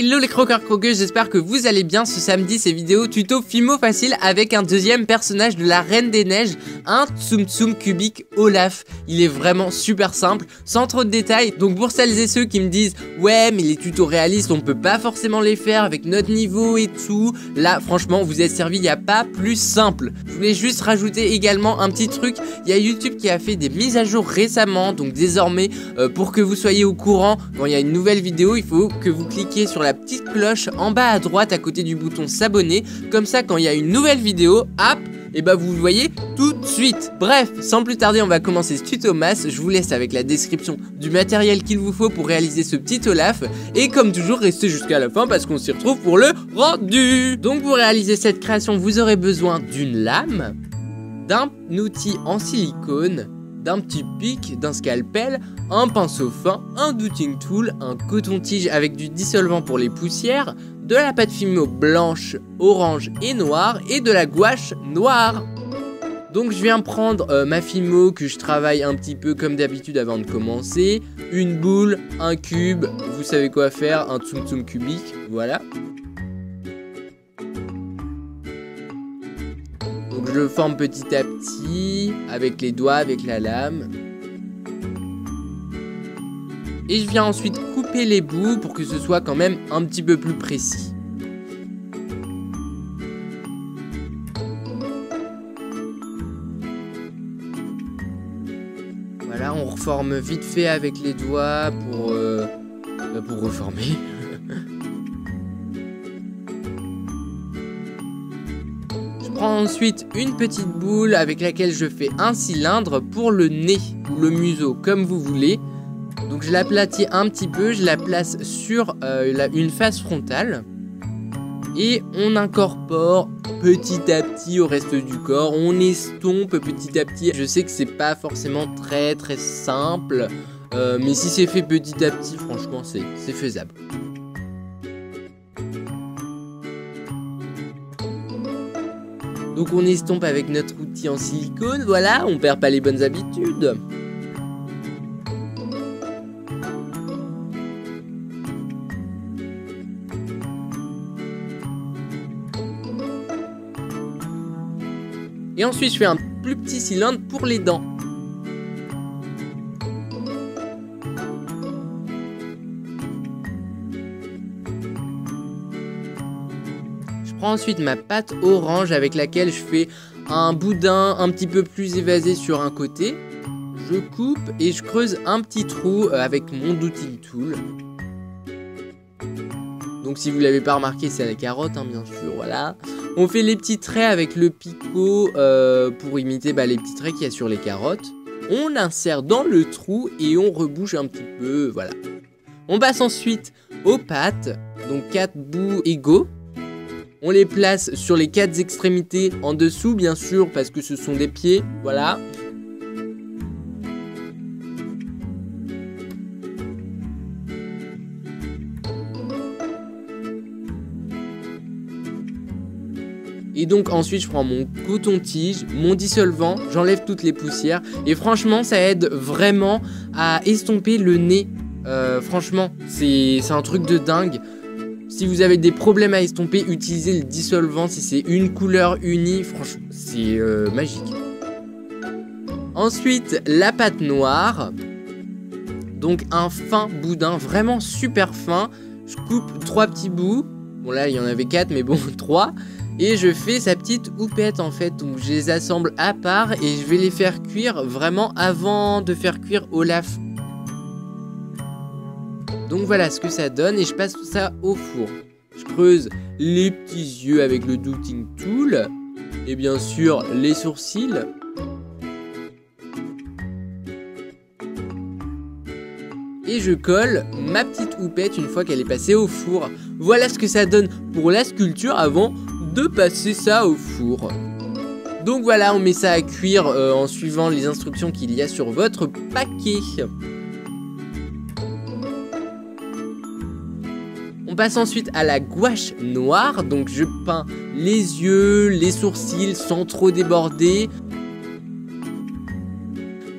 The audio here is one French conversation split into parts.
Hello les croqueurs croqueuses, j'espère que vous allez bien. Ce samedi c'est vidéo tuto Fimo facile avec un deuxième personnage de la Reine des Neiges, un Tsum Tsum cubique Olaf. Il est vraiment super simple, sans trop de détails. Donc pour celles et ceux qui me disent ouais mais les tutos réalistes on peut pas forcément les faire avec notre niveau et tout, là franchement vous êtes servi, il n'y a pas plus simple. Je voulais juste rajouter également un petit truc, il y a YouTube qui a fait des mises à jour récemment, donc désormais pour que vous soyez au courant quand il y a une nouvelle vidéo, il faut que vous cliquiez sur la petite cloche en bas à droite à côté du bouton s'abonner. Comme ça quand il y a une nouvelle vidéo, hop, et bah vous le voyez tout de suite. Bref, sans plus tarder on va commencer ce tuto masse. Je vous laisse avec la description du matériel qu'il vous faut pour réaliser ce petit Olaf. Et comme toujours restez jusqu'à la fin parce qu'on s'y retrouve pour le rendu. Donc pour réaliser cette création vous aurez besoin d'une lame, d'un outil en silicone, d'un petit pic, d'un scalpel, un pinceau fin, un douting tool, un coton-tige avec du dissolvant pour les poussières, de la pâte Fimo blanche, orange et noire et de la gouache noire. Donc je viens prendre ma Fimo que je travaille un petit peu comme d'habitude avant de commencer, une boule, un cube, vous savez quoi faire, un Tsum Tsum cubique, voilà. Donc je le forme petit à petit, avec les doigts, avec la lame. Et je viens ensuite couper les bouts pour que ce soit quand même un petit peu plus précis. Voilà, on reforme vite fait avec les doigts pour reformer. Je prends ensuite une petite boule avec laquelle je fais un cylindre pour le nez ou le museau, comme vous voulez. Donc je l'aplatis un petit peu, je la place sur une face frontale. Et on incorpore petit à petit au reste du corps, on estompe petit à petit. Je sais que c'est pas forcément très simple, mais si c'est fait petit à petit, franchement c'est faisable. Donc on estompe avec notre outil en silicone, voilà, on perd pas les bonnes habitudes. Et ensuite je fais un plus petit cylindre pour les dents. Je prends ensuite ma pâte orange avec laquelle je fais un boudin un petit peu plus évasé sur un côté. Je coupe et je creuse un petit trou avec mon douting tool. Donc si vous l'avez pas remarqué c'est la carotte hein, bien sûr, voilà. On fait les petits traits avec le picot pour imiter les petits traits qu'il y a sur les carottes. On insère dans le trou et on rebouche un petit peu, voilà. On passe ensuite aux pattes, donc 4 bouts égaux. On les place sur les 4 extrémités en dessous bien sûr parce que ce sont des pieds, voilà. Et donc ensuite je prends mon coton-tige, mon dissolvant, j'enlève toutes les poussières. Et franchement ça aide vraiment à estomper le nez. Franchement c'est un truc de dingue. Si vous avez des problèmes à estomper, utilisez le dissolvant. Si c'est une couleur unie, franchement c'est magique. Ensuite la pâte noire. Donc un fin boudin, vraiment super fin. Je coupe 3 petits bouts. Bon là il y en avait 4 mais bon 3. Et je fais sa petite houppette en fait, donc je les assemble à part et je vais les faire cuire vraiment avant de faire cuire Olaf. Donc voilà ce que ça donne et je passe tout ça au four. Je creuse les petits yeux avec le douting tool et bien sûr les sourcils. Et je colle ma petite houppette une fois qu'elle est passée au four. Voilà ce que ça donne pour la sculpture avant de passer ça au four. Donc voilà, on met ça à cuire en suivant les instructions qu'il y a sur votre paquet. On passe ensuite à la gouache noire, donc je peins les yeux, les sourcils sans trop déborder.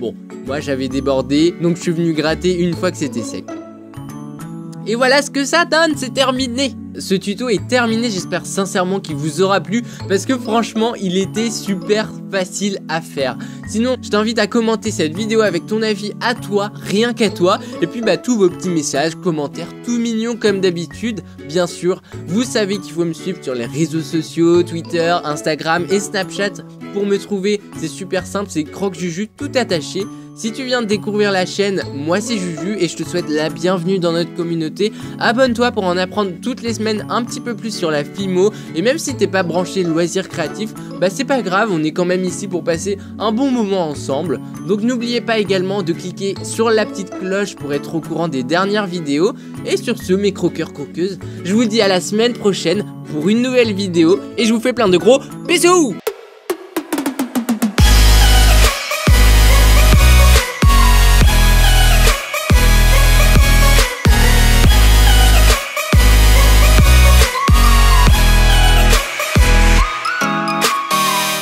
Bon, moi j'avais débordé, donc je suis venu gratter une fois que c'était sec. Et voilà ce que ça donne, c'est terminé. Ce tuto est terminé, j'espère sincèrement qu'il vous aura plu parce que franchement il était super facile à faire. Sinon je t'invite à commenter cette vidéo avec ton avis à toi, rien qu'à toi. Et puis tous vos petits messages, commentaires tout mignons comme d'habitude. Bien sûr, vous savez qu'il faut me suivre sur les réseaux sociaux, Twitter, Instagram et Snapchat. Pour me trouver c'est super simple, c'est CrocJuju tout attaché. Si tu viens de découvrir la chaîne, moi c'est Juju et je te souhaite la bienvenue dans notre communauté. Abonne-toi pour en apprendre toutes les semaines un petit peu plus sur la Fimo. Et même si t'es pas branché loisirs créatifs, c'est pas grave, on est quand même ici pour passer un bon moment ensemble. Donc n'oubliez pas également de cliquer sur la petite cloche pour être au courant des dernières vidéos. Et sur ce, mes croqueurs croqueuses, je vous dis à la semaine prochaine pour une nouvelle vidéo. Et je vous fais plein de gros bisous.